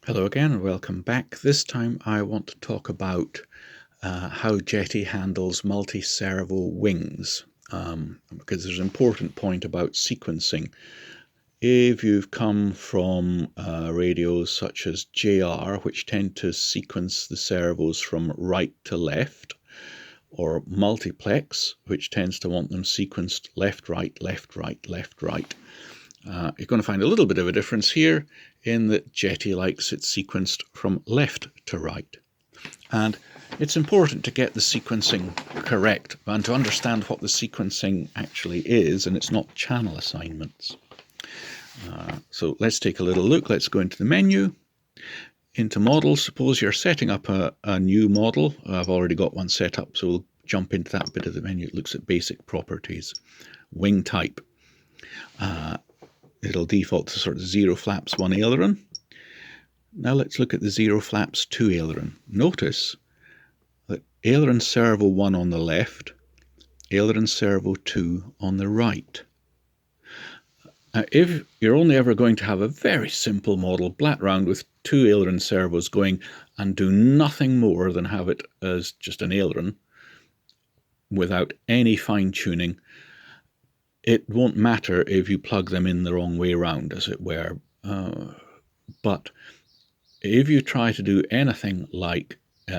Hello again and welcome back. This time I want to talk about how Jeti handles multi-servo wings, because there's an important point about sequencing. If you've come from radios such as JR, which tend to sequence the servos from right to left, or multiplex, which tends to want them sequenced left, right, left, right, left, right, you're going to find a little bit of a difference here in that Jeti likes it sequenced from left to right. And it's important to get the sequencing correct and to understand what the sequencing actually is, and it's not channel assignments. So let's take a little look. Let's go into the menu, into models. Suppose you're setting up a new model. I've already got one set up, so we'll jump into that bit of the menu. It looks at basic properties. Wing type. It'll default to sort of 0 flaps 1 aileron. Now let's look at the 0 flaps 2 aileron. Notice that aileron servo 1 on the left, aileron servo 2 on the right. If you're only ever going to have a very simple model, blat round with 2 aileron servos going and do nothing more than have it as just an aileron without any fine tuning, it won't matter if you plug them in the wrong way round, as it were. But if you try to do anything like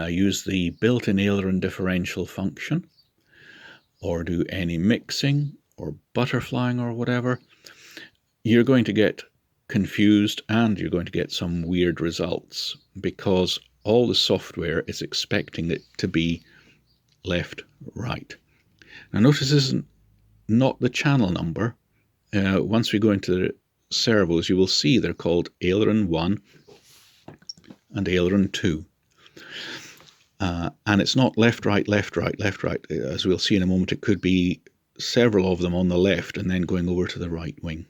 use the built-in aileron differential function, or do any mixing or butterflying or whatever, you're going to get confused and you're going to get some weird results, because all the software is expecting it to be left, right. Now notice this isn't not the channel number. Once we go into the servos, you will see they're called aileron 1 and aileron 2. And it's not left, right, left, right, left, right. As we'll see in a moment, it could be several of them on the left and then going over to the right wing.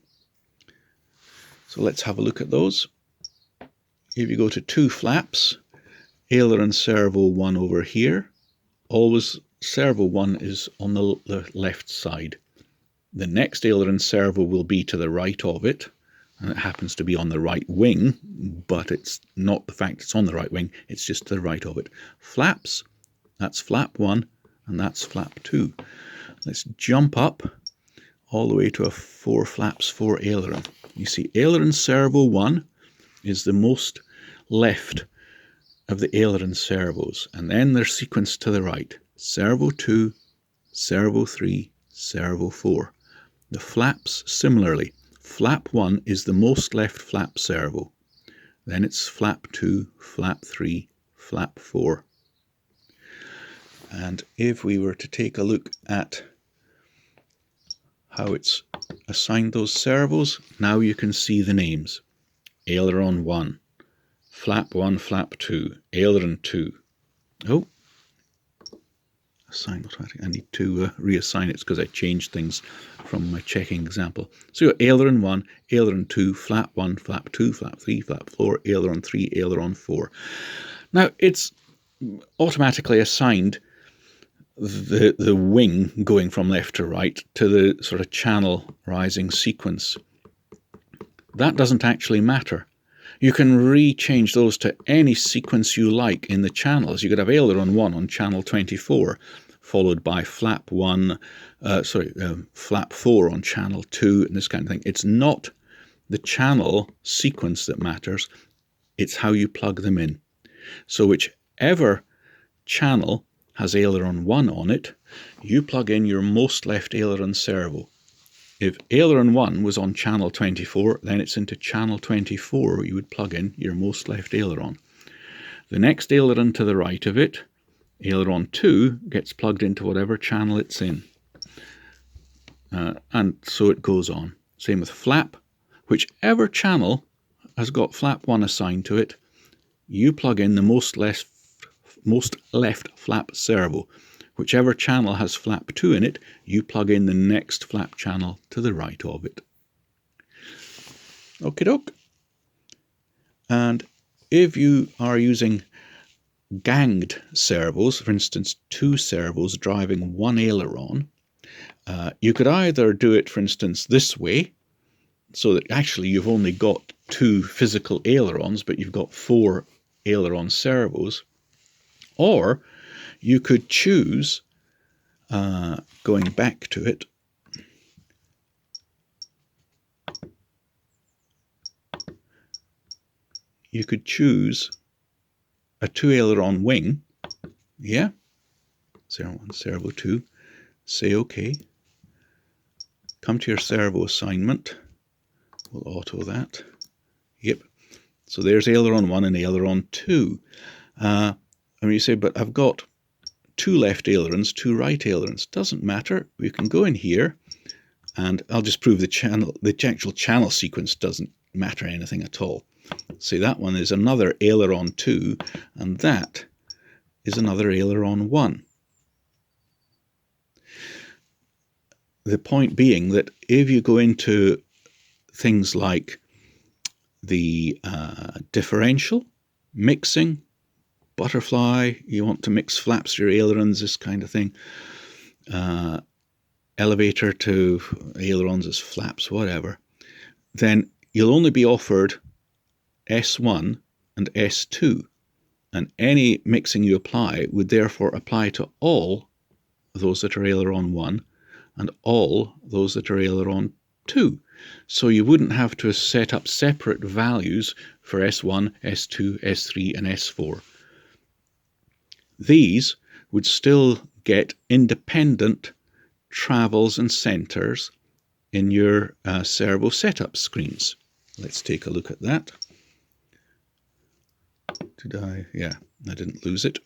So let's have a look at those. If you go to 2 flaps, aileron servo 1 over here, always servo 1 is on the left side. The next aileron servo will be to the right of it, and it happens to be on the right wing, but it's not the fact it's on the right wing, it's just to the right of it. Flaps, that's flap 1 and that's flap 2. Let's jump up all the way to a 4 flaps 4 aileron. You see aileron servo 1 is the most left of the aileron servos, and then they're sequenced to the right. Servo 2, servo 3, servo 4. The flaps similarly. Flap 1 is the most left flap servo. Then it's flap 2, flap 3, flap 4. And if we were to take a look at how it's assigned those servos, now you can see the names. Aileron 1, flap 1, flap 2, aileron 2. Oh, assign automatic. I need to reassign it because I changed things from my checking example. So you got aileron 1, aileron 2, flap 1, flap 2, flap 3, flap 4, aileron 3, aileron 4. Now it's automatically assigned the wing going from left to right to the sort of channel rising sequence. That doesn't actually matter. You can re-change those to any sequence you like in the channels. You could have aileron 1 on channel 24, followed by flap 4 on channel 2, and this kind of thing. It's not the channel sequence that matters, it's how you plug them in. So whichever channel has aileron 1 on it, you plug in your most left aileron servo. If aileron 1 was on channel 24, then it's into channel 24 you would plug in your most left aileron. The next aileron to the right of it, aileron 2, gets plugged into whatever channel it's in. And so it goes on. Same with flap. Whichever channel has got flap 1 assigned to it, you plug in the most left flap servo. Whichever channel has flap 2 in it, you plug in the next flap channel to the right of it. Okie doke. And if you are using ganged servos, for instance 2 servos driving 1 aileron, you could either do it, for instance, this way, so that actually you've only got 2 physical ailerons, but you've got 4 aileron servos. Or you could choose, going back to it, you could choose a 2 aileron wing. Yeah, servo 1, servo 2, say OK. Come to your servo assignment. We'll auto that. Yep. So there's aileron 1 and aileron 2. And you say, but I've got 2 left ailerons, 2 right ailerons. Doesn't matter. We can go in here, and I'll just prove the actual channel sequence doesn't matter anything at all. See, that one is another aileron 2, and that is another aileron 1. The point being that if you go into things like the differential, mixing, butterfly, you want to mix flaps to your ailerons, this kind of thing, elevator to ailerons as flaps, whatever, then you'll only be offered S1 and S2, and any mixing you apply would therefore apply to all those that are aileron 1 and all those that are aileron 2. So you wouldn't have to set up separate values for S1, S2, S3 and S4. These would still get independent travels and centers in your servo setup screens. Let's take a look at that. Yeah, I didn't lose it.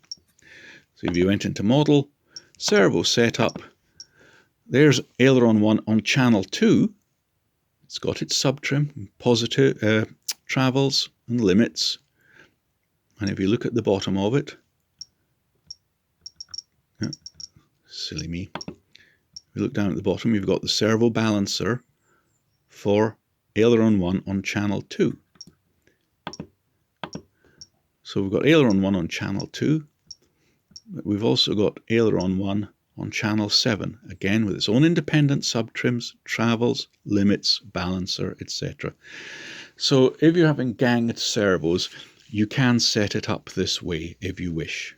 So if you went into model, servo setup, there's aileron 1 on channel 2. It's got its subtrim, positive travels and limits. And if you look at the bottom of it, silly me, if you look down at the bottom, you've got the servo balancer for aileron 1 on channel 2. So we've got aileron 1 on channel 2, but we've also got aileron 1 on channel 7, again with its own independent subtrims, travels, limits, balancer, etc. So if you're having ganged servos, you can set it up this way if you wish.